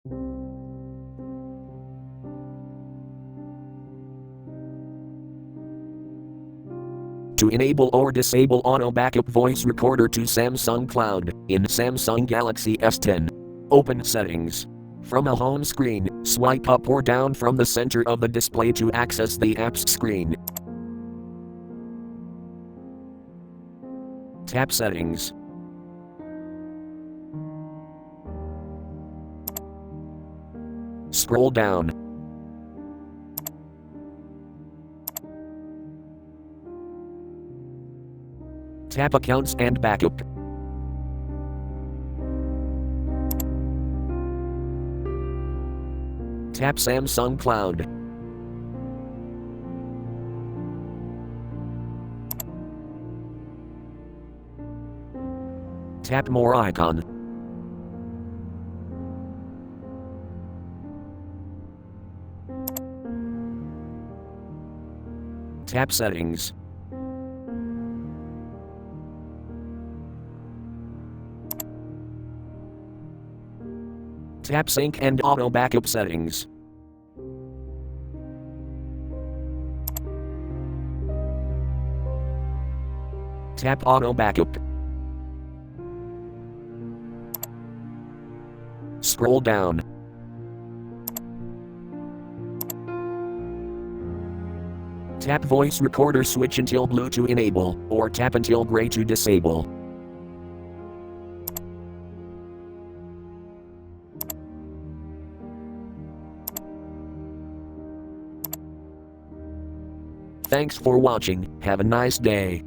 To enable or disable auto backup voice recorder to Samsung Cloud in Samsung Galaxy S10. Open Settings. From a home screen, swipe up or down from the center of the display to access the apps screen. Tap Settings. Scroll down. Tap Accounts and Backup. Tap Samsung Cloud. Tap More icon. Tap Settings. Tap Sync and Auto Backup Settings. Tap Auto Backup. Scroll down. Tap Voice Recorder switch until blue to enable, or tap until gray to disable. Thanks for watching, have a nice day.